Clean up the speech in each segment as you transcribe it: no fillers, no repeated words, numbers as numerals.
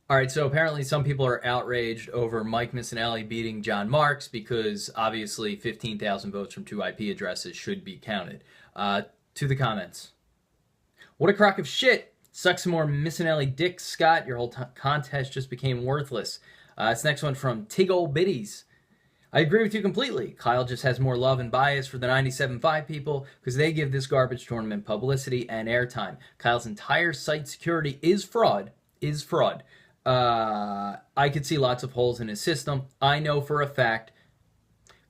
All right, so apparently some people are outraged over Mike Missanelli beating John Marks because obviously 15,000 votes from two IP addresses should be counted. To the comments. What a crock of shit. Suck some more Missanelli dick, Scott. Your whole contest just became worthless. This next one from Tig Ol' Biddies. I agree with you completely. Kyle just has more love and bias for the 97.5 people because they give this garbage tournament publicity and airtime. Kyle's entire site security is fraud. Is fraud. I could see lots of holes in his system. I know for a fact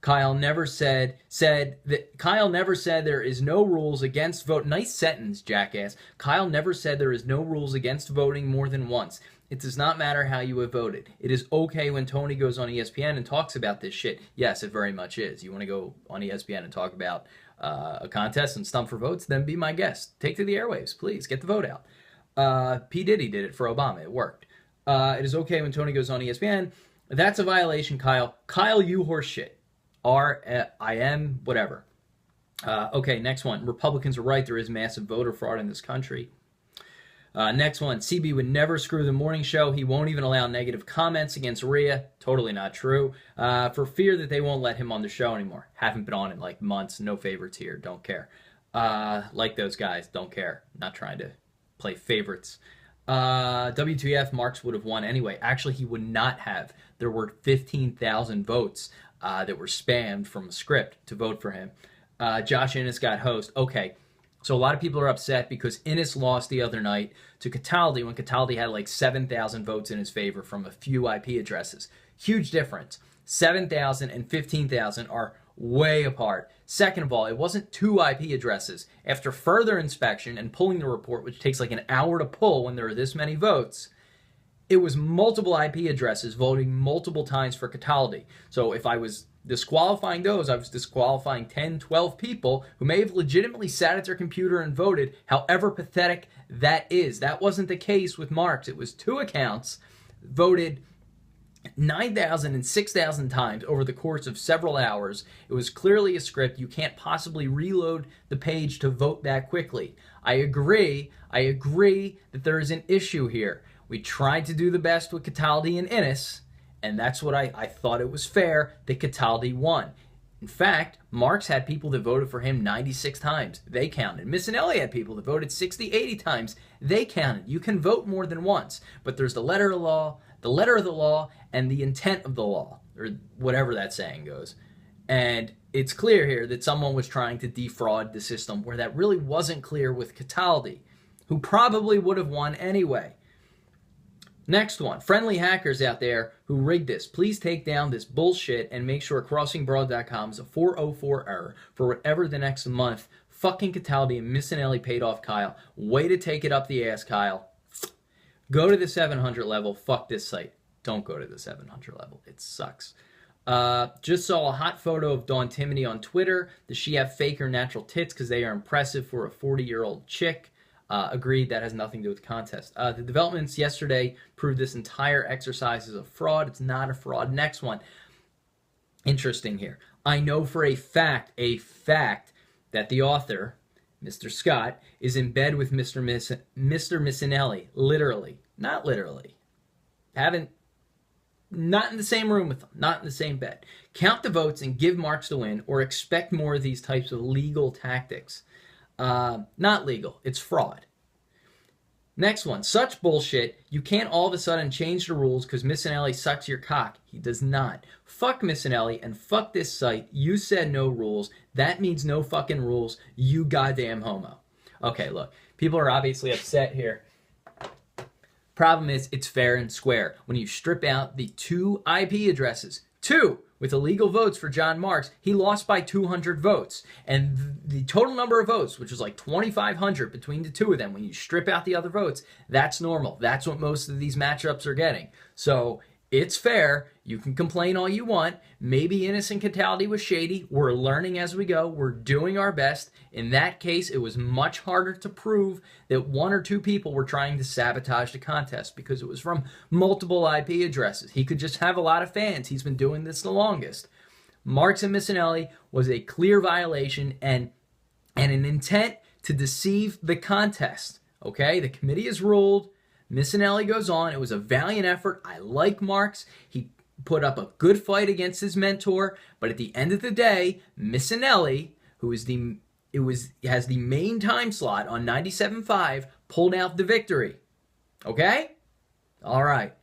Kyle never said there is no rules against vote. Nice sentence, jackass. Kyle never said there is no rules against voting more than once. It does not matter how you have voted. It is okay when Tony goes on ESPN and talks about this shit. Yes, it very much is. You want to go on ESPN and talk about a contest and stump for votes? Then be my guest. Take to the airwaves, please. Get the vote out. P. Diddy did it for Obama. It worked. It is okay when Tony goes on ESPN. That's a violation, Kyle. Kyle, you horse shit. R-I-M, whatever. Okay, next one. Republicans are right. There is massive voter fraud in this country. Next one. CB would never screw the morning show. He won't even allow negative comments against Rhea. Totally not true. For fear that they won't let him on the show anymore. Haven't been on in like months. No favorites here. Don't care. Like those guys. Don't care. Not trying to play favorites. WTF, Marks would have won anyway. Actually, he would not have. There were 15,000 votes that were spammed from a script to vote for him. Josh Innes got host. Okay, so a lot of people are upset because Innes lost the other night to Cataldi when Cataldi had like 7,000 votes in his favor from a few IP addresses. Huge difference. 7,000 and 15,000 are way apart. Second of all, it wasn't two IP addresses. After further inspection and pulling the report, which takes like an hour to pull when there are this many votes, it was multiple IP addresses voting multiple times for Cataldi. So if I was disqualifying those, I was disqualifying 10, 12 people who may have legitimately sat at their computer and voted, however pathetic that is. That wasn't the case with Marks. It was two accounts, voted 9,000 and 6,000 times over the course of several hours. It was clearly a script. You can't possibly reload the page to vote that quickly. I agree that there is an issue here. We tried to do the best with Cataldi and Innes, and that's what I thought it was fair that Cataldi won. In fact, Marks had people that voted for him 96 times. They counted. Missanelli had people that voted 60, 80 times. They counted. You can vote more than once, but there's the letter of the law, and the intent of the law, or whatever that saying goes. And it's clear here that someone was trying to defraud the system where that really wasn't clear with Cataldi, who probably would have won anyway. Next one, friendly hackers out there who rigged this, please take down this bullshit and make sure crossingbroad.com is a 404 error for whatever the next month fucking Cataldi and Missanelli paid off Kyle. Way to take it up the ass, Kyle. Go to the 700 level. Fuck this site. Don't go to the 700 level. It sucks. Just saw a hot photo of Dawn Timony on Twitter. Does she have fake or natural tits? Because they are impressive for a 40-year-old chick. Agreed, that has nothing to do with the contest. The developments yesterday proved this entire exercise is a fraud. It's not a fraud. Next one. Interesting here. I know for a fact that the author, Mr. Scott, is in bed with Mr. Missanelli. Literally. Not literally. Not in the same room with them. Not in the same bed. Count the votes and give Marks the win, or expect more of these types of legal tactics. Not legal. It's fraud. Next one. Such bullshit. You can't all of a sudden change the rules because Missanelli sucks your cock. He does not. Fuck Missanelli and fuck this site. You said no rules. That means no fucking rules. You goddamn homo. Okay, look. People are obviously upset here. Problem is, it's fair and square. When you strip out the two IP addresses, with illegal votes for John Marks, he lost by 200 votes. And the total number of votes, which was like 2,500 between the two of them, when you strip out the other votes, that's normal. That's what most of these matchups are getting. So it's fair. You can complain all you want. Maybe Innocent Cataldi was shady. We're learning as we go. We're doing our best. In that case, it was much harder to prove that one or two people were trying to sabotage the contest because it was from multiple IP addresses. He could just have a lot of fans. He's been doing this the longest. Marks and Missanelli was a clear violation and an intent to deceive the contest. Okay? The committee has ruled Missinelli goes on. It was a valiant effort. I like Marks. He put up a good fight against his mentor, but at the end of the day, Missinelli, who is has the main time slot on 97.5, pulled out the victory. Okay? All right.